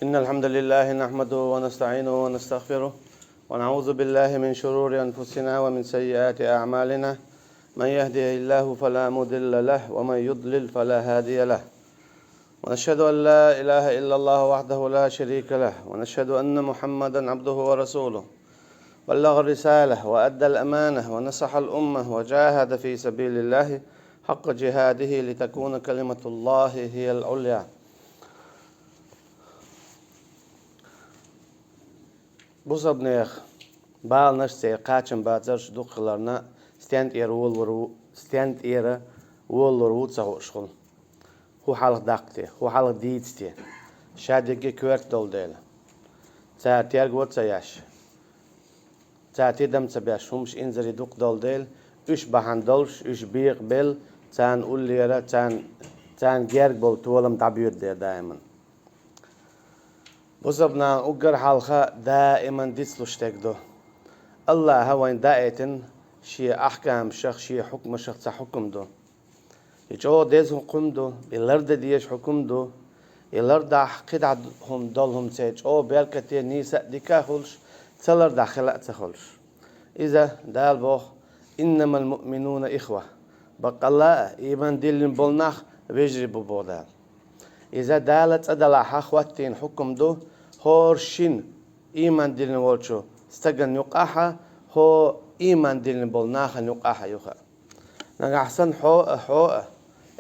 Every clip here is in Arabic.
إن الحمد لله نحمده ونستعينه ونستغفره ونعوذ بالله من شرور أنفسنا ومن سيئات أعمالنا. من يهده الله فلا مضل له ومن يضلل فلا هادي له. ونشهد أن لا إله إلا الله وحده لا شريك له، ونشهد أن محمدا عبده ورسوله. بلغ الرسالة وأدى الأمانة ونصح الأمة وجاهد في سبيل الله حق جهاده لتكون كلمة الله هي العليا. Bu sabnıyıq, bağlanış sey qaçın bazar şuduqlarına stend eri olur utsa hoşqul. Hu halıq daqti, hu halıq diitsti. Şadigi kvert dol değil. Saatiyar gotsa yaş. Saatidam sabiyaş humuş inzari duq dol değil. Üç bahan dolş, üç biq bil, can ulliyara, can gerg bol tuvalam tabiyur der daiman. بصبنا أجر حلقة دائما ديسلوش تجدو الله هوين دائتن شيء أحكام شخ شيء حكم شخص حكم دو يجوا ديز حكم دو الأرض ديش حكم دو الأرض قد هم دلهم سيج أو بركتي نيسا ديكاخلش تلر داخلة تخلش إذا دال بوخ إنما المؤمنون إخوة بق الله إيمان ديلن بولناخ ويجري ببودال إذا دالت أدلا حخواتين حكم دو هورشين إيمان دلن والشو استجن يقاحة هو إيمان دلن بولناخ يقاحة يخا نحسن حو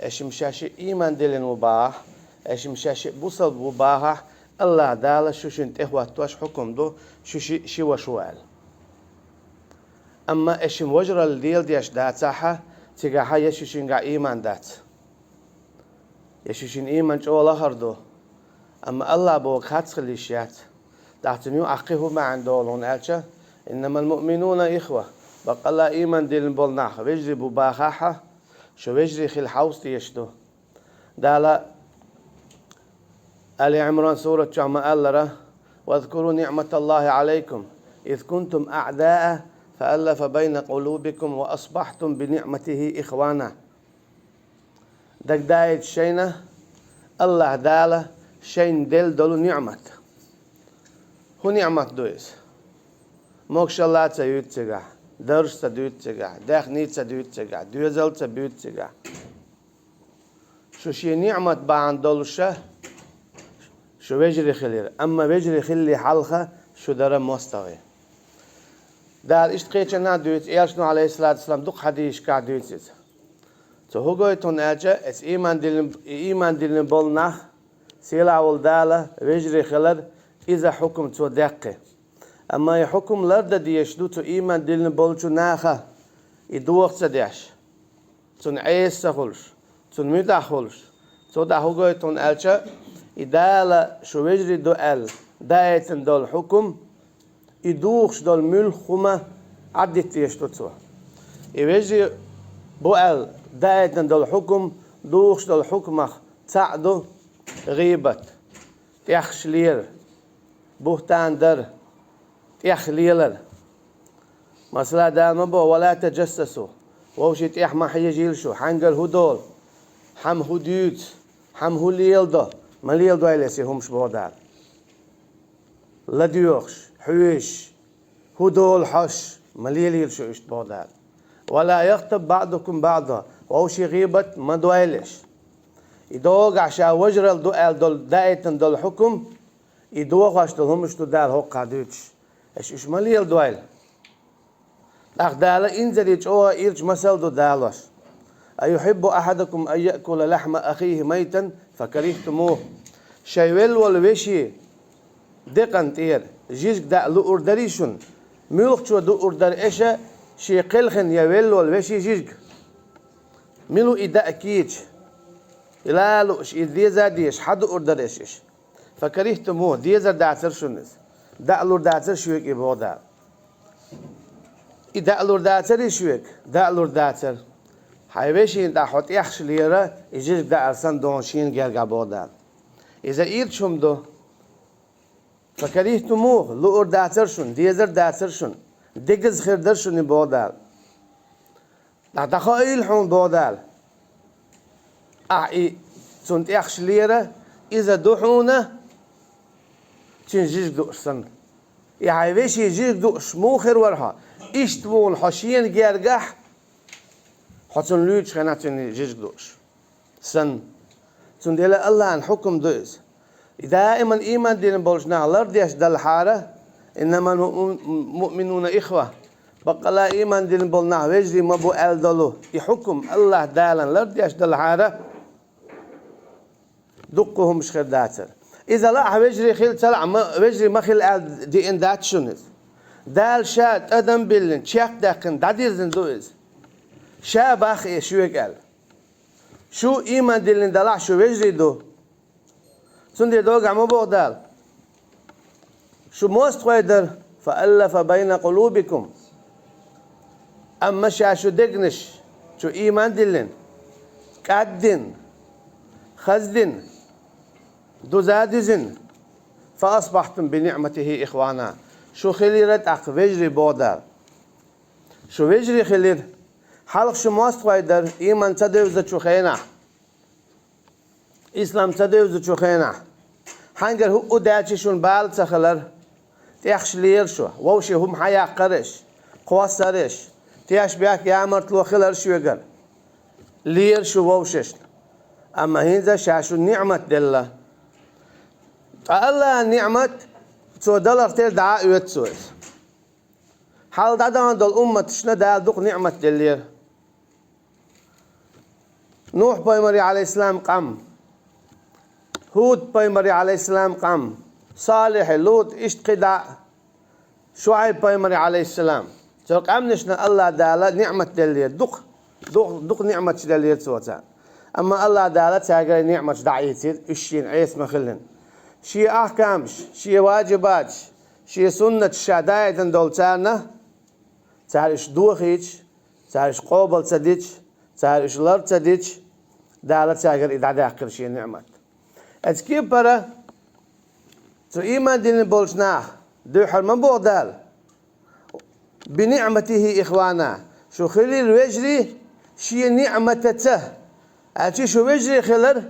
إيش مشاشي إيمان دلن مباح إيش مشاشي بوصل مباح الله دال شوشين تهوى توش حكم دو شو وشوال أما إيش وجر الديل ديش دات صحة تجاها يشوشين قا إيمان دات يشوشين إيمان جو الله هردو أما الله بوك هاتخليشيات دعتنيو أخيه ما عندولون ألشا إنما المؤمنون إخوة بق الله إيمان ديلن بولناخ ويجري بباخاحة شو ويجري خل حوس تيشتو دالا آل عمران سورة جامع الله واذكروا نعمة الله عليكم إذ كنتم أعداء فألف بين قلوبكم وأصبحتم بنعمته إخوانا دك دايت شينا الله دالا شين دل دلو نعمت هو نعمت دويس موكش الله تسيوت تجا درس تدويت تجا داخ نيت تدويت تجا دوزل تبيوت تجا شو شي نعمت بعن دلوشة شو بيجري خلير أما بيجري خلي حلقة شو دار مستوي دار اشتقيتش نا دويت إيرشنو عليه الصلاة والسلام دوق حديش كا دويت تو هو قويتون أجا اس إيمان دلن بولناخ سيلا والدالة ويجري خلر إذا حكم تو دقة أما يحكم لرد ديشدو تو إيمان دلن بولشو ناخا يدوق تديش تون عيس تخلش تون ميدا خلش تو دا هو قويتون ألشا إدالة شو ويجري دو أل دايتن دول حكم يدوقش دول ملخمة عدت ديشدو تو يويجري بو أل دايتن دول حكم دوقش دول حكمة تعدو غيبت تيخشلير بهتان در تيخليلر مثلا دائما بو ولا تجسسوا ووشي تيح ما حيجيلشو حنقل هدول حم هديوت حم هليل دو مليل دو يلسي همش بودار لديوخش حويش هدول حش مليل يلشو اشت بودار ولا يغتب بعضكم بعضا ووشي غيبت ما دويلش يدوق عشان وجر دول دايتن دول حكم يدوق عشان همش تدار هو قادوتش ايش مليل دويل أخداله إنزل يجوا إيرج مسل دو دالوش أيحب أحدكم أن يأكل لحم أخيه ميتا فكرهتموه شيول والوشي دقن تير جيزك دا لو أردريشون ملك شو دو أردر إيشا شي قلخن يول والوشي جيزك ملو إدا أكيد لا لوش إذا ديش حد أردر إيش فكرهتموه ديزر دعسر شنز دعلور دعسر شويك إبودا إدعلور دعسر شويك دعلور دعسر حيوشين دا حط يحش ليرة يجيك دا أرسان دونشين جرجع بودا إذا إيرشم دو فكرهتموه لور دعسر شن ديزر دعسر شن دقز خير درشن بودا لا تخيل حون بودال أعي سنت يخش ليرة إذا دحونة تين جيج دوشن يعني ويش يجيج دوش موخر ورها إشتمون حشين جرجح حتون لوج خنا تين جيج دوش سن تندل الله عن حكم دوز دائما إيمان دين بولجنا لرديش دل حارة إنما مؤمنون إخوة بقلا إيمان دين بولنا وجري ما بو ألدلو يحكم الله دالا لرديش دل حارة دقهم مش خداتر إذا لا وجري خيل تلع وجري ما خيل دي إن دات شنز دال شاد أدم بيلن شيخ داكن داديرزن دوز شاب أخي شو يقال شو إيمان دين دلع شو وجري دو سندي دوغ عمو بغدال شو موست خويدر فألف بين قلوبكم أما شو دقنش شو إيمان دلن كادن خزدن دوزادزن فأصبحتم بنعمته إخوانا شو خليرت أق وجري بغدال شو وجري خلير حلق شو موست خويدر إيمان تدوز شو خينا إسلام تدوز شو خينا هنگر هو داچشون بال تخلر تيخش لير شو ووشي هم حيا قرش قواسرش تياش بياك يامرت لو خلر شو يقل لير شو ووشش أما هنزا شاشو نعمة دلله الله نعمة تو دلر تير دعاء يتسوز حال دادان دل أمة تشنا دال دوق نعمة دلير نوح بايمري عليه السلام قام هود بايمري عليه السلام قام صالح لوط اشت قدع شعيب بايمري عليه السلام تو قام نشنا الله دالا نعمة دلير دوق نعمة دلير سوتا أما الله دالا تاقري نعمة دعيتير اشين عيس مخلن شي أحكامش شي واجباتش شي سنة الشهداية دولتانا تعرش دوخيش تعرش قوبل تديش تعرش لر تديش دالا تاقر إدعاء آخر شي نعمة أتكيب برا تو إيمان دين بولشناه دو حرمان بودال بنعمته إخوانا شو خلي الوجري شي نعمته أتي شو وجري خلر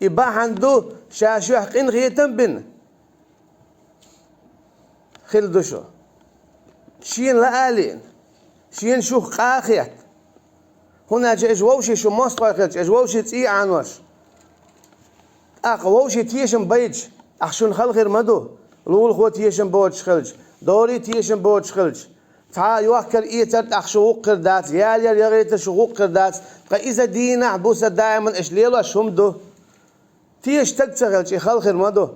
يبا عنده شاشو حقين غيتن بن خل دوشو شين لآلين شين شو قاخيت هنا جووشي شو مصطفى جووشي تي عنوش ووشي تيشن بيج أخشون خلخير مدو لول خو تيشن بوش خلج دوري تيشن بوش خلج تا يوكر إيتر أخشو قردات يال يغيت شو قردات فإذا دينا بوسة دائما إيش ليلا شمدو تيش تكتغل شي خلخير مدو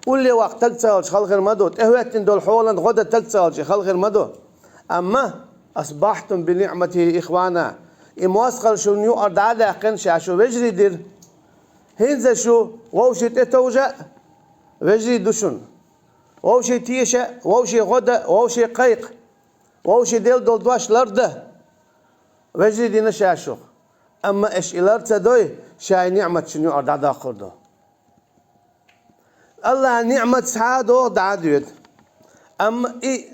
قول لي وقت تكتغل شي خلخير مدو تهوتن دول حولا غدا تكتغل شي خلخير مدو أما أصبحتم بنعمته إخوانا إمواسقل شو نيو أرد عدا قنشا شو بجري دير هنزا شو ووشي تتوجا وجري دوشن ووشي تيشا ووشي غدا ووشي قيق ووشي ديل دول دواش لرده وجري دينا شاشو أما إيش إلارتا دوي شاي نعمة شنو أرد عدا قردو الله نعمة سعادو دعاديت أما إي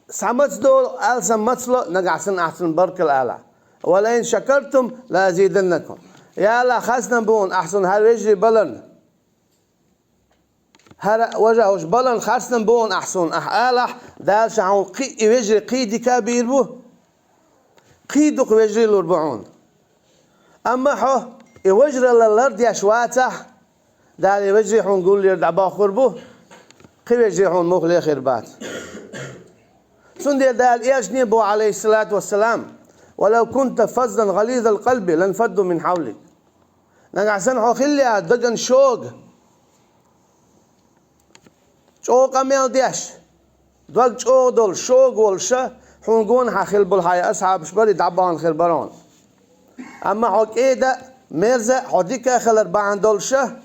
سعمت دول ألسا مطلو نقعسن أحسن برك الآلة ولئن شكرتم لأزيدنكم يا لا خاصنا بون أحسن هل وجري بلن هل وجهوش بلن خاصنا بون أحسن أحالح دال شعون قي وجري قيدي كبير بو قيدك وجري الأربعون أما حو يوجري للأرض يشواتح دال يوجري حون قول لي دعبا خربو قي وجري حون مخلي خربات سندي دال إيش نبو عليه الصلاة والسلام ولو كنت فظا غليظ القلب لانفضوا من حولك نقعسن حو خليها دقن شوق أميل ديش دوق شوق دول شوق والشا حنقون حخل بالحياة أصحاب شبري دعبان خربرون أما حو كيدا ميرزا حديكا خلر بعن دول شا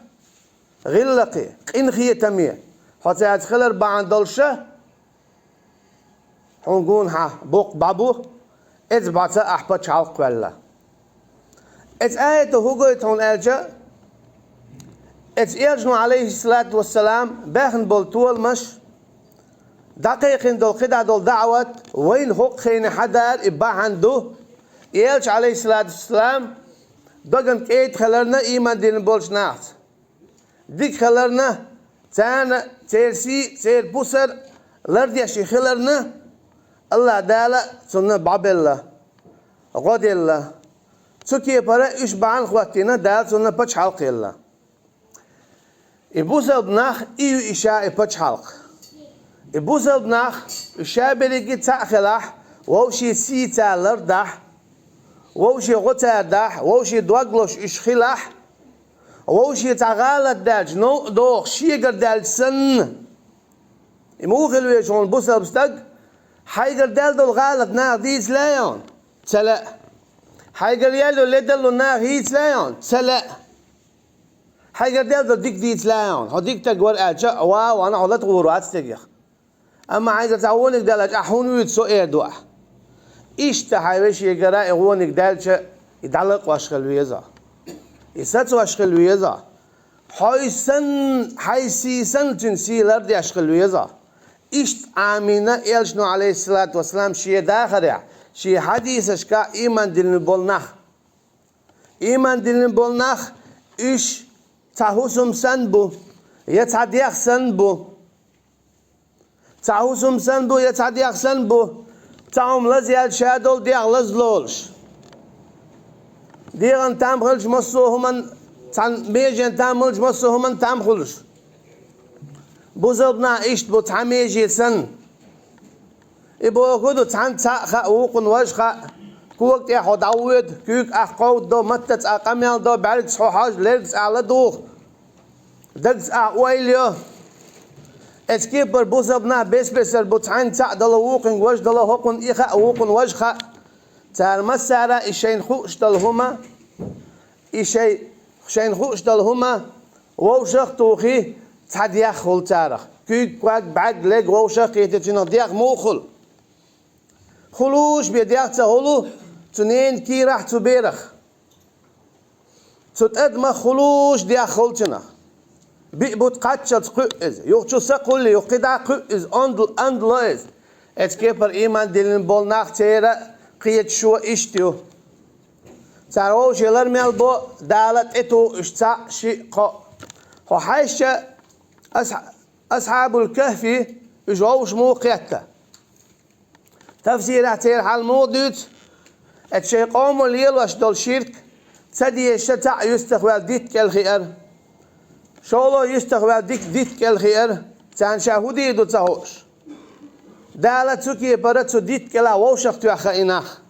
غلقي قنخية تمية حتى يدخلر بعن دول شا حنقون بوق بابو إذ بعثا أحبت شعلق ولا إذ آية هوغويت هون أرجع إذ إرجنو عليه الصلاة والسلام باخن بولتول مش دقيقين دول قدع دول دعوة وين هوق خين حدار إبا عنده إرج عليه الصلاة والسلام دوغن كيت خلرنا إيمان دين بولش ناس ديك خلرنا Sen tersi ter pusar lardia şikhlarna Allah dala sunna babella godella Suki para iş baan khwatina dal sunna paç halq yalla İbusal bnah iyu işa paç halq İbusal bnah işa beligi ta'khilah ووشي سيتا لردح ووشي غتادح ووشي دوغلوش إشخلاح ووشي تغالت دالج نو دوخ شيقر دالج سن يموخل ويشون بوسل بستق حيقر دال دول غالت ناغ ديت لايون تلا حيقر يالو لدلو ناغ هيت لايون تلا حيقر دال دول ديك ديت لايون هو ديك تقور أجا واو أنا علت غورات تقيخ أما حيقر تعونك دالج أحون ويتسو إيردوح İşte yegara eğonik delçe idalak vaşkal viyeza. İsat vaşkal viyeza. Haysisan cinsiler de vaşkal viyeza. İşte Amina elşnu aleyhissalatu vesselam şiye dâkhariya. Şiye hadis eşka iman dilini bolnah. İman dilini bolnah iş tahusum sen bu. Yetadiyak sen bu. Tahusum sen bu yetadiyak sen bu. تعم لزياد شادول ديغ لزلولش ديغن تام خلش مصوهمن تان ميجن تام خلش مصوهمن تام خلش بوزبنا إشت بو تعميجي سن إبو كودو تان تاخا وقن وجخا كوك تيخو داود كوك أخقود دو متت أقاميال دو بعد صحاج لرز على دوخ دقز أقويليو اسكيب بر بوزبنا بسر بوتعين تا دل وقن وج دل هقن إخا وقن وجخا تار مسارة إشين خوش دلهما إشي شين خوش دلهما ووشخ توخي تديخ خل تارخ كيك قاق بعد لق ووشخ يتجنا ديخ موخل خلوش بيديخ تهولو تنين كي راح تبيرخ تتقدم خلوش ديخ خلتنا بيبوت قاتشت قئز يوخشو سقول يوقدا قئز أندلز اتكيبر إيمان دلين بولناخ تيرا قيت شو إشتيو تارو شيلر ميل بو دالت اتو اشتا شيقا هو حيشة أصحاب الكهف اجوش موقيتا تفسير تير حالمودت اتشيقوم الليل واش دول شيرك تدي الشتاء يستخوال ديت كالخير شولو يستقبل ديك الخير تان شاهودي دو تهوش دالة تسوكي براتو ديت كلا ووشخ تو خائناخ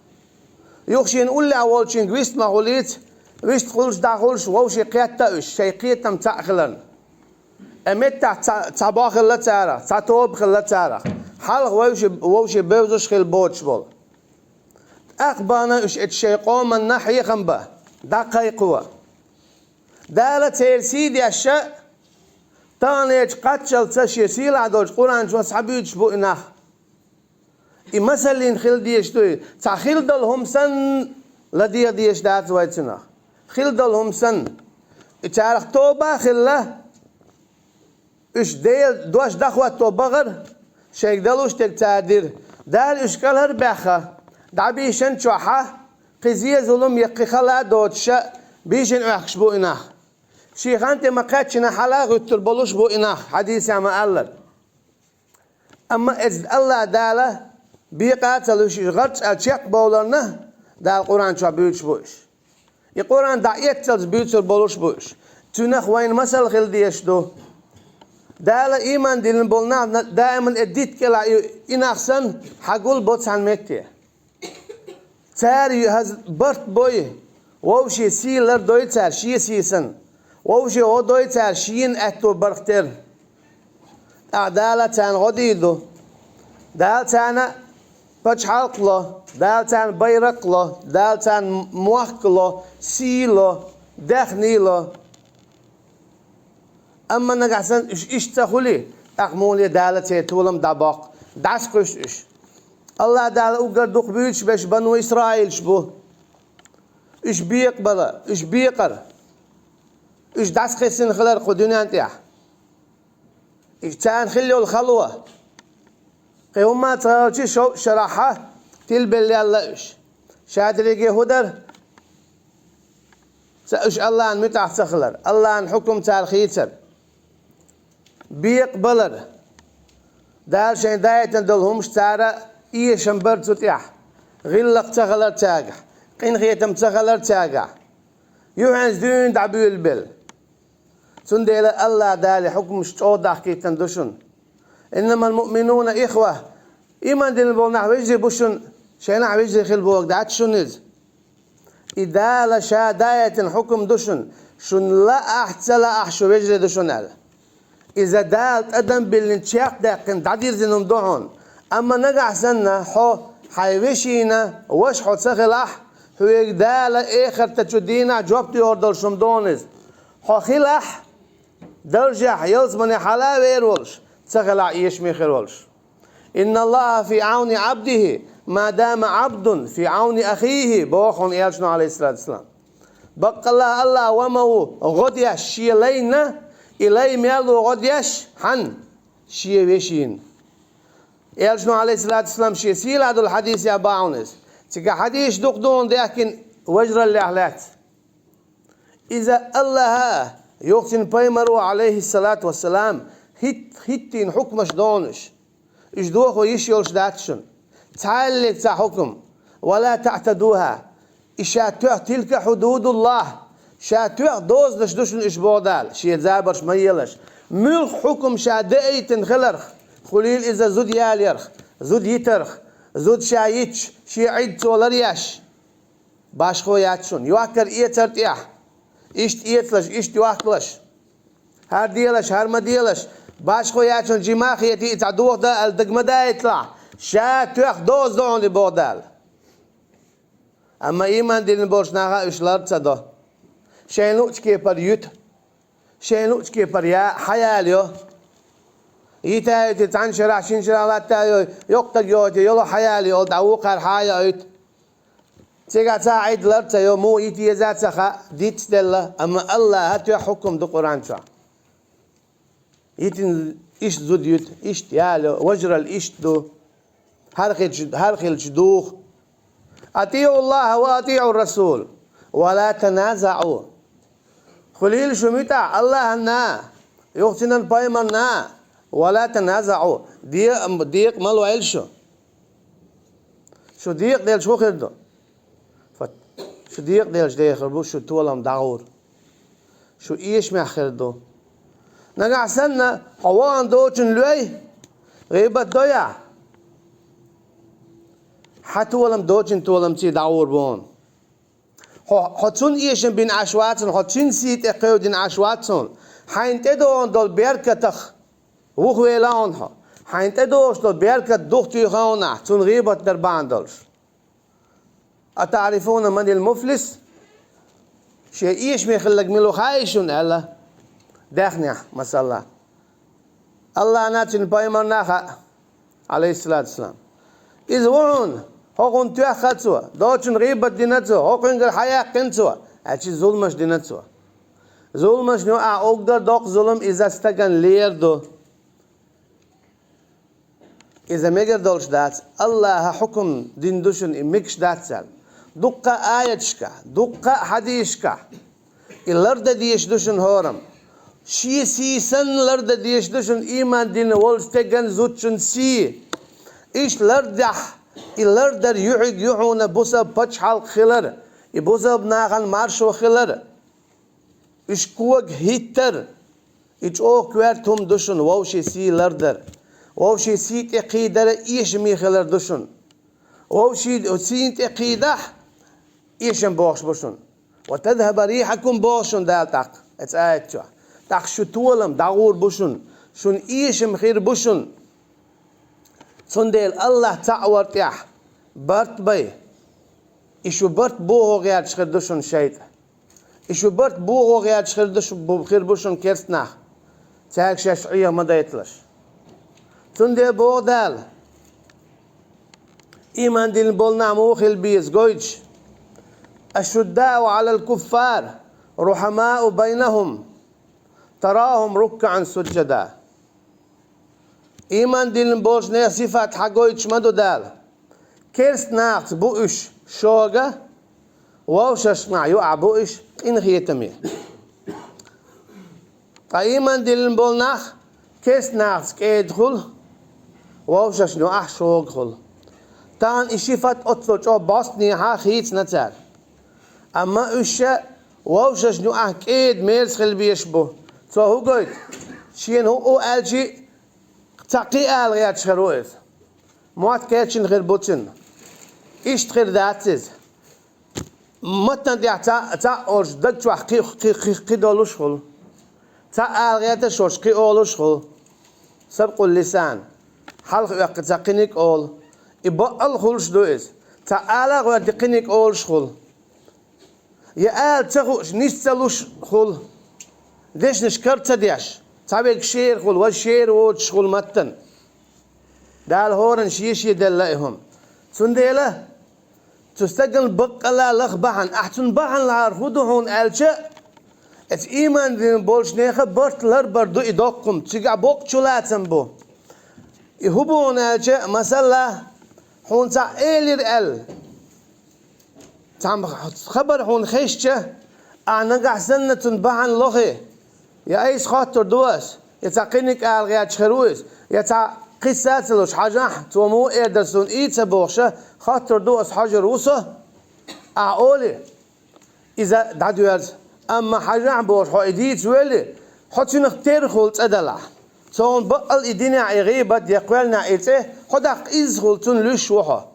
يوخشين أولي أولشين ويست مغوليت ويست خلش داخلش ووشي قيادتاوش شي قيادتم تأخلن أمتا تباخ الله تارا تطوب الله تارا حلق ووشي بوزش خيل بوتش بول أقبانا إش اتشيقوم من ناحية خنبه دقيقوا دالة تيرسيد يشاء تانيج قتشل تشيسيل عدوش قرآن شو صحابيوش بو إناخ مثلين خيل ديش توي تخيل دلهم سن لدي ديش دات ويتنا خيل دلهم سن اتعرف توبة خلا إش ديل دوش دخوة توبة غر شيك دلوش تك تعدير دار إشكال هر بخا دعبيشن شوحة قزية ظلم يقي خلا دوتشا بيشن أخش بو إناخ شيخانت ما قاتشنا حلاغ يتربلوش بو إناخ حديث يا مألل أما إذ الله داله بيقاتلوش غرش أشيق بولرنا دال القرآن شو بيوش بوش القرآن دعيت تلز بيوتر بولوش بوش تنخ وين مسأل خل ديش دو داله إيمان دين بولنا دائما اديت كلا إناخ سن حقول بوتس عن مكة تاري هز برت بوي ووشي سيلر دويتر شي سيسن ووشي هو دويتر شين اتو برختر اعدالة تان غديدو دال تانا بچ حلقلو دال تان بيرقلو دال تان موحقلو سيلو دخنيلو اما نقحسن اش تخولي اقمولي دالة تيتولم داباق داسقش اش الله دال اوغر دوق بيوش بش بنو اسرائيل شبو اش بيقبل اش بيقر اش داس قسن خلال قدونا انتيح اش تان خليو الخلوة قيوما تغيرتي شو شراحة تلبلي الله اش شادريقي هدر سأش الله ان متاح تخلر الله ان حكم تارخيتر بيقبلر دال شين دايت دلهم شتارا إيشم برتوتيح غلق تغلر تاقع قين غيتم تغلر تاقع يوحنز دون دعبيو البل سندل الله دالي حكم شتوضح كي تندشن إنما المؤمنون إخوة إيمان دين البولنا ويجري بوشن شينا ويجري خيل بوك دعت شنز إذا لشا داية حكم دشن شن لا أحتلا أحشو ويجري دشن إذا دالت أدم بالنشاق داقن تعدير زنهم دعون أما نقع سنة حو حيوشينا وش حو تسخلح هو يقدال إخر تجدينا جوبتي أردل شمدونز حو خلح درجح يلزمني حلا ويرولش تسخلع يشمي خيرولش إن الله في عون عبده ما دام عبد في عون أخيه بوخون إيالشنو عليه الصلاة والسلام بقى الله ومو غديش شيلينا إلي ميلو غديش حن شي ويشين إيالشنو عليه الصلاة والسلام شي سيل هذا الحديث يا باعونس تيجا حديث دقدون لكن وجر الأحلات إذا الله يوقتن بيمرو عليه الصلاة والسلام هتين حكمش دونش إيش دوخو يشيولش داتشن تعلق تا حكم ولا تعتدوها إشاتوه تلك حدود الله شاتوه دوز دشدوشن إش بودال شي زابرش ميلش ملخ حكم شادئي تنخلرخ خليل إذا زود ياليرخ زود يترخ زود شايتش شي عيد تولرياش باش خو ياتشن يوكر إيه ترتيح إشت إيتلش إشت يوكلش هار ديلش هار ما ديلش باش خو ياتشن جماخ يتي تعدوه دا الدقمة دا يطلع شاتوه دوز دون لبودال أما إيمان دين بوش ناغا إشلار تصدو شينوش كي پر يوت شينوش كي پر يا حياليو يتا تتعن شرع شين شرع لاتا يقتق يوتي يلو حياليو دعوق الحياة يوت تيغا تاعيد لرتا يو مو يتي يزات سخا ديت ستلا أما الله هاتو حكم دو قرآن شا يتن إيش زود يوت إيش يالو وجر الإيش دو هرخي الجدوخ أطيعوا الله وأطيعوا الرسول ولا تنازعوا خليل شميتا الله نا يوقتنا البايمنا ولا تنازعوا ديق مالو عيلشو شو ديق ديل شو خردو شو ديق ديل جدي خربو شو تولم دعور شو إيش ما خردو نقع سنة حوان دوچن لوي غيبة دويا حتى ولم دوچن تولم تي دعور بون حتون إيشن بين عشواتن حتون سيت إقيو دين عشواتن حين تدون دول بيركتخ وخويلاونها حين تدوش دول بيركت دوختي خاونة تون غيبة دربان دولش أتعرفون من المفلس شيء إيش ميخلق ملو خايشون ألا داخنيا مسألة الله ناتن بايمر ناخا عليه الصلاة والسلام إذ وعون هقون تأخذوا دوتشن غيبة دينتوا هقون الحياة قنتوا أشي ظلمش دينتوا ظلمش نوع أقدر دوق ظلم إذا استكن ليردو إذا ميجر دولش دات الله حكم دين دوشن إمكش دات سال دقة آيتشكا دقة حديشكا اللرد ديش دوشن هورم شي سي سن لرد ديش دوشن إيمان دين والستكن زوتشن سي إيش لردح اللردر يعيق يعون بوسب بچحال خلر يبوسب ناغن مارشو خلر إيش كوك هيتر إيش أوك ويرتهم دوشن ووشي سي لردر ووشي سيت إقيدر إيش مي خلر دوشن ووشي سيت إقيده إيشن بوش بوشن وتذهب ريحكم بوشن دالتاق اتسايت شو تاق شو تولم داغور بوشن شون إيشم خير بوشن سندل الله تعورت يح برت بي إيشو برت بوه غير تشخر دوشن شيء إيشو برت بوه غير تشخر دوشن بخير بوشن كرسنا تاك شاشعية ما دايتلش سندل بوه دال إيمان دين بولنا موخل بيز جويج الشداء على الكفار رحماء بينهم تراهم ركعا سجدا إيمان دين بولش نه صفات حقويتش مدو دال كيرست ناقص بوش شوغا ووشش مع يقع بوش إن خيتمي إيمان دين بول ناخ كيس ناس كيدخل ووشش نوح شوغل تان إشيفت أطلع جو باسني ها خيت نتال أما إشة ووشش نوح كيد ميرس خل بيشبه تو هو قلت شين هو ألجي تقي ألغيات شرويز موات كيتشن غير بوتن إيش تغير ذاتز متن دي تا أرج دكتوا قي دولوش خل تا ألغيات شوش قي أولوش خل سبق اللسان حلق يقتقنك أول يبقى الخلش دويس تا ألغ ويقتقنك أول شخل يا آل تخوش نيستلوش خل ديش نشكرت ديش تابيك شير خل والشير وش خل متن دال هورن شيشي دلائهم سنديله تستقل بقلا لخبحن احتن بحن لعرفودهون ألشا ات إيمان دين بولش نيخه برت لربر دو إدوكم تيقع بوك چولاتن بو يهبون ألشا مثلا هون تا إيلير أل تعم خبر هون خيشة أعناق سنة بحن لخي يا أيس خاطر دوس يتقينك ألغيات شخرويس يتع قصات لوش حاجة تومو إيدرسون إيتا بوخشة خاطر دوس حاجة روسة أقولي إذا دعوات أما حاجة بوش حايديت ويلي حتى نختار خلط أدلع سون بقل إدينا عيغيبة يقولنا إيته خدق إز خلطون لش وحا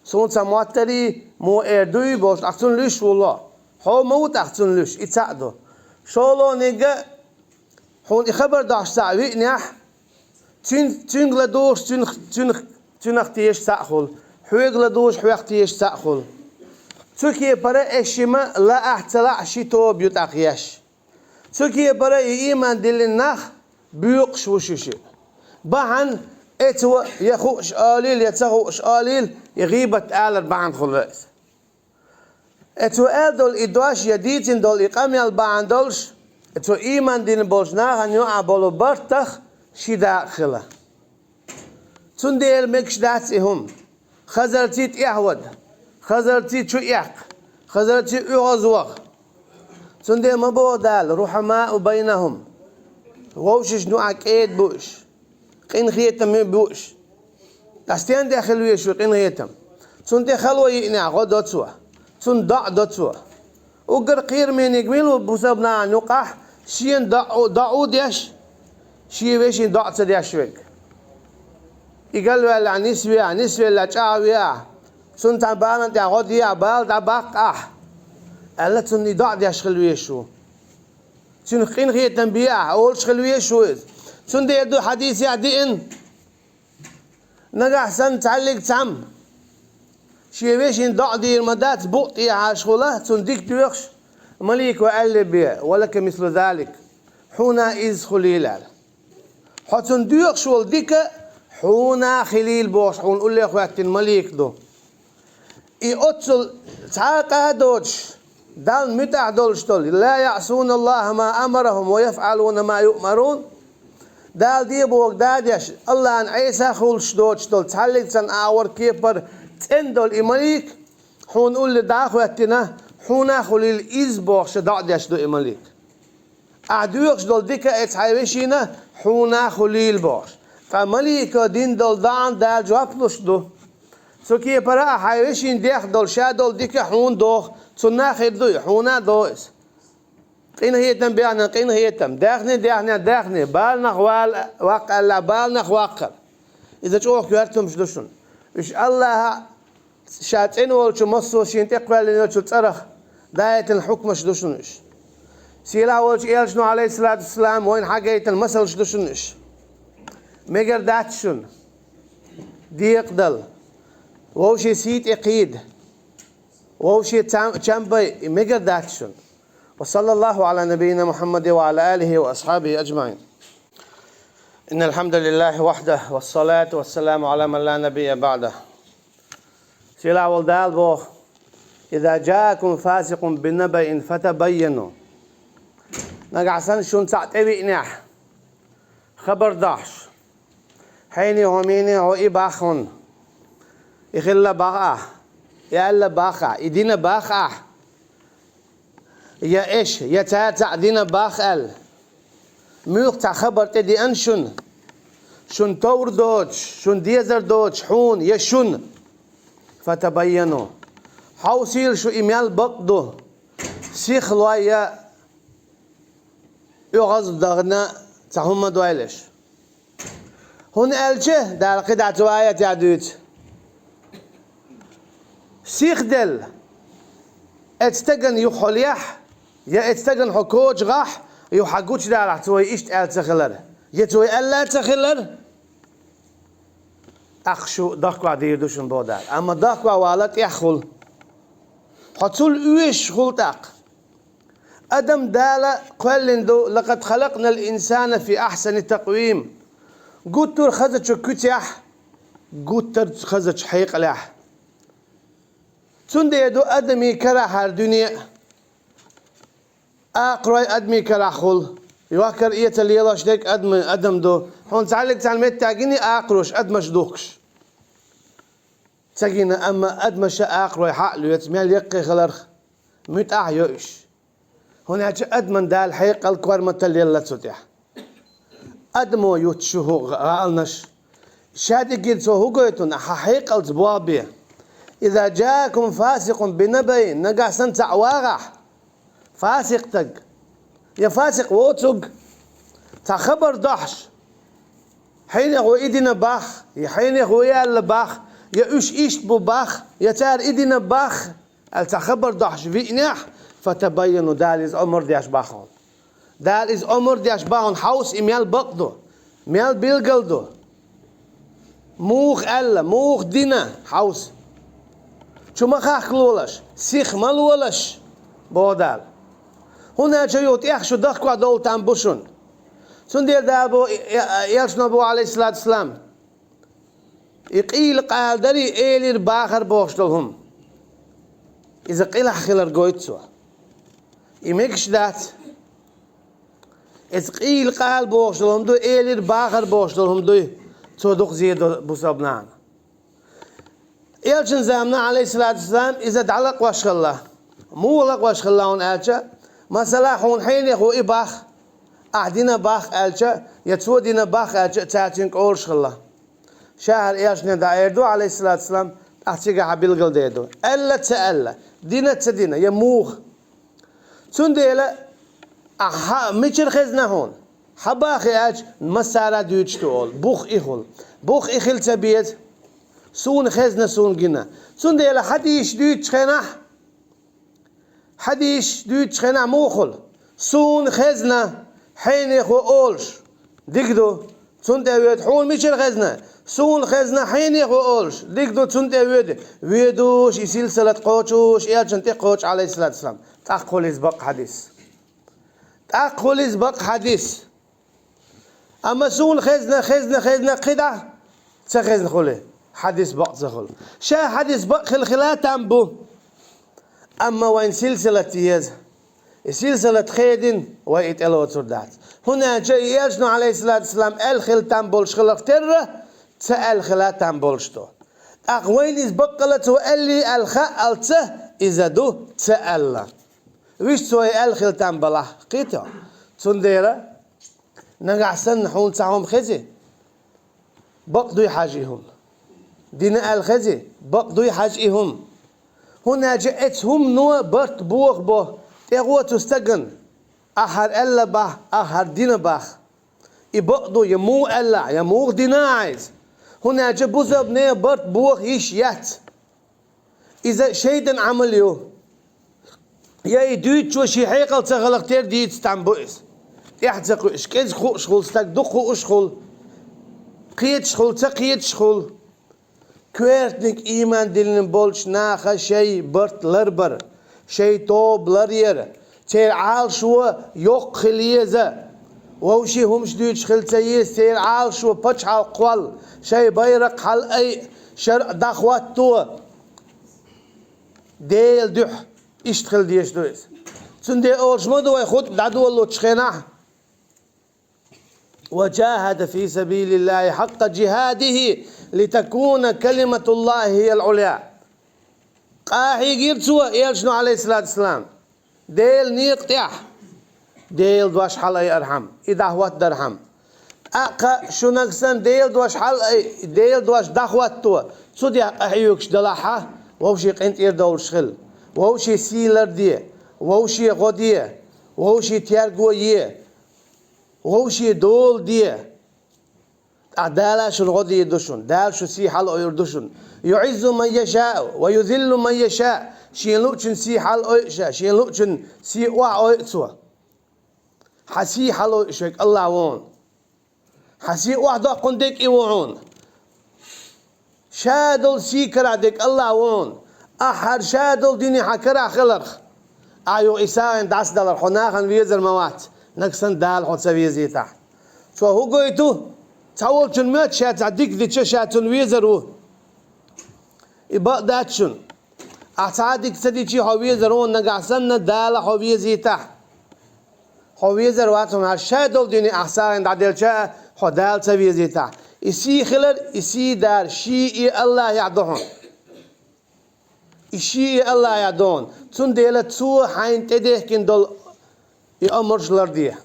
سون سمواتري مو إردوي بوش أختون لش والله هو موت أختون لش إتعدو شولو نيجا هون خبر داش سعوي نح تين غلدوش تين اختيش سأخل حوي غلدوش حوي اختيش سأخل تركيا برا إشما لا احتلع شيتو بيوت أخياش تركيا برا إيمان دل النخ بيوقش وشوشي بعن اتو يخوش قليل يتخوش قليل يغيبت آلر بعن خلاص اتو دول إدواش يديتين دول إقامي البعن دولش اتو إيمان دين بولشناغ أن يوعى بولو برتخ شي داخله تنديل مكش داتهم خزرتيت يهود خزرتيت شو يحق خزرتيت يغزوغ تنديل مبو دال رحماء بينهم ووشش نوعك ايد بوش قين خيتم بوش تستين داخل ويشو قين خيتم تنديل خلوة يقنع غدوتوا تندع دوتوا وقر قير من يقميل وبسبنا نقح شين دعو ديش شيء بيشين ضعت دياشوك يقال له لا نسوي لا تعويا سنت بالن تاع غديا بال تاع باقح الا تني ضع دياشخل ويشو تنقين غي تنبيع اول شخل ويشو سن دي يدو حديث يعدين نجح سن تعلق تم شيء بيشين ضع دي المدات بوطي عاشخله تنديك دوخش مليك وقلب ولك مثل ذلك حونا إز خليلال حتن ديوخ شول ديك حونا خليل بوش حون قول لي أخواتي المليك دو إي أتصل تعاقا دوش دال متع دولش دول لا يعصون الله ما أمرهم ويفعلون ما يؤمرون دال دي بوك داديش الله أن عيسى خولش دوش دول تعلق سن آور كيبر تندول إمليك حون قول لي دا أخواتينا حونا خليل إز بوش داديش دو إمليك أعدوش دول ديكا اتحايوشينا حونا خليل بوش فمليكا دين دول دان دال جوابلوش دو سوكي برا حايوشين ديخ دول شا دول ديكا حون دوخ تنا خير دو حونا دوس قين هيتم بيعنا قين هيتم داخني بالنخ واقع لا بالنخ واقع إذا تشوف كيرتم شدوشن إيش الله شاتين ولشو مصو شين تقبل لنا شو تصرخ داية الحكم شدوشنش سيلا ولش إيلشنو عليه الصلاة والسلام وين حاجة المثل شدوشنش ميجر داتشن ديق دل ووشي سيت إقيد ووشي تشامبي ميجر داتشن وصلى الله على نبينا محمد وعلى آله وأصحابه أجمعين. إن الحمد لله وحده والصلاة والسلام على من لا نبي بعده. سيلا ولدال بو إذا جاءكم فاسق بنبأ فتبينوا نقعسن شون تعتبي نح خبر داش حيني وميني هو إباخون يخلى باقع يألا باقع يدينا باقع يا إيش يا تعدينا باقع ميوق تع خبر تدي أنشن شون تور دوتش شون ديزر دوتش حون يشون فتبينوا حوصيل شو إميال بقدو سيخ لوايا يغز دغنا تهم دويلش هون ألجه دار قدعة آية يعدوت سيخ دل اتستغن يخليح يا اتستغن حكوج غح يحقوش دار عتوي إشت أل تخلر يتوي ألا تخلر أخشو دخوا عدير دوشن بودار أما دخوا والت يخل حصول أويش خلتاق أدم دالة قلندو لقد خلقنا الإنسان في أحسن تقويم قوتر خزج كتيح قوتر خزج حيق لح تندي يدو أدمي كرا هر دنيا أقرأ أدمي كرا خل يوكر إيه تليلاش ديك أدم دو هون تعلق تعلمت تاجيني أقرش أدمش دوكش تاجينا أما أدمش أقرأ حقله يتميل يقي خلرخ ميت أعيوش هون أدمن دال حيق الكوار متليلا تسوتيح أدمو يتشوه غالنش شادي جيد سو هو قيتون حقيق الزبوابية إذا جاءكم فاسق بنبأ نقع سنتع واغح فاسق تق يا فاسق ووتق تخبر ضحش حين هو إدينا باخ يا حين هو يال باخ يا إيشت بو باخ يا تار إدينا باخ التخبر ضحش فينح فتبينوا داليز عمر دياش باخون داليز عمر دياش باخون حوس إميال بقدو ميال بيلقلدو موخ ألا موخ دينا حوس شو ما خاخلولش سيخ مالولش بودال هنا جيوت يخشو دخكوا دول تنبوشون سندير دابو يلشنبو عليه الصلاة والسلام يقيل قال دري إيلير باخر بوشتلهم إذا قيل خلر قويتسوا يمكش دات إذا قيل قال بوشتلهم دو إيلير باخر بوشتلهم دو تصدق زيد بوصابنان يلشن زامنا عليه الصلاة والسلام إذا تعلق وشخ الله مو لق وشخ الله هون ألشا مثلا هون حين يخو إباخ أحدنا باخ ألشا يتسودنا باخ ألشا تاتين قولش الله شهر إيشنا دايردو عليه الصلاة والسلام أحتيقا حبيل قل ديدو ألا تسألا دينا تسدينا يموخ سنديلا ميشر خزنا هون حباخي أج مسارة دويتشتول بوخ إخل تبيت سون خزنا سون جنا سنديلا حديش دويتش خناح حديش دويتش خناح موخل سون خزنا حين يخو أولش ديكدو سنديلا حول ميشر خزنا سون خزنا حين يخو أولش ديكدو سنديلا ويدوش سلسلة قوتوش إيجنتي قوتش عليه الصلاة والسلام تأخل إزبق حديث أما سون خزنا قدع تخزن خله حديث بق زخل شا حديث بق خلخلات أمبو أما وين سلسلة يز سلسلة خيدين ويتقلوا تردات هنا جاء يجنو عليه الصلاة والسلام الخل تنبولش خلق ترى تسأل خلات تنبولشتو أقوين إزبقلت وقالي الخاء الته إذا دو تسأل ويش سوي الخل تنبله قيتو تنديرة نقع سن حون تعهم خزي بقدو حاجيهم دين الخزي بقدو حاجيهم هنا جاءتهم نوع برت بوغ بو تغوى تستغن أحر ألا باخ أحر دين باخ يبقدو يمو ألا يمو دينا عايز هنا جاء بوزب نية برت بوغ يش يات إذا شيدن عمليو يا يدويت شو شي حيقل تغلق تير ديت ستنبوئس يحتزق إشكيز خو شغل ستقدقو أشغل قيت شغل تقيت شغل كويرتنك إيمان دلن بولش ناخا شي برت لربر شي توب لرير تير عال شو يوق خليزة ووشي همش دويتش خلتيس تير عال شو بچ عال قوال شي بيرق حال أي شر دخوات تو ديل دوح اشتغل ديش دويس تندي أولش مدو يخد دعدو الله تشخيناه وجاهد في سبيل الله حق جهاده لتكون كلمة الله هي العليا قاحي جيرتوا يلشنو عليه الصلاة والسلام ديل نيقتح ديل دواش حلقي أرحم إذا هوت درحم أقا شنكسن ديل دوش حل ديل دوش دخوتو صدي أحيوكش دلاحة ووشي قنت إردول شخل ووشي سيلر دي ووشي غودية ووشي تيارقوية ووشي دول دي أدالا شن غودي يدوشن دال شو سي حل يردوشن يعز من يشاء ويذل من يشاء شين لوچن سي حل أيشا شين لوچن سي وا أيسوا حسي حل أيشك الله وون حسي واحد قندك إيوون شادل سيكرا ديك الله وون أحد شادل ديني حكرا خلق أيو إساء داس دلار حناخن ويزر موات نكسن دال حد سويزي تحت شو هو قويتو تاول چون مات شات عديك دي چه شاتون ويزرو إبا داتشن أعتادك سدي چي حويزرون نقعسن دال حويزي تحت حويزر واتهم هالشادل ديني أحسان دعدل چه حدال سويزي تحت إسي خلر إسي دار شيء الله يعدهم إشي الله يعدون تون ديلا تو حين تده كن دول يأمرش لرديه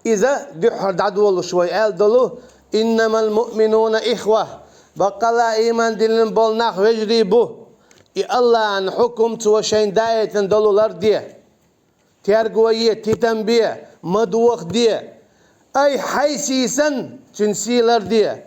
إذا دحر دعدول شوي قال دولو إنما المؤمنون إخوة بقلا إيمان دلن بولناخ وجري بو الله عن حكم تو شين داية دولو لرديه تيارقوية تتنبيه مدوخ ديه أي حيسيسن تنسي لرديه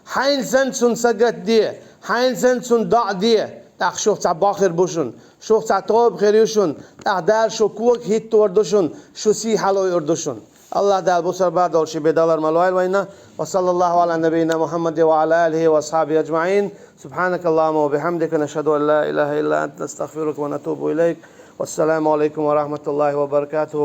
حين سن سن سقط ديه حين سن سن ضاع ديه تاخ شوف تاع باخر بوشن شوف تاع توب خيريوشن تاع دار شو كوك هيت توردوشن شو سي حلو يردوشن الله دال بصر بعد أول شيء بدالر ملوائل وينا وصلى الله على نبينا محمد وعلى آله وأصحابه أجمعين سبحانك اللهم وبحمدك نشهد أن لا إله إلا أنت نستغفرك ونتوب إليك والسلام عليكم ورحمة الله وبركاته.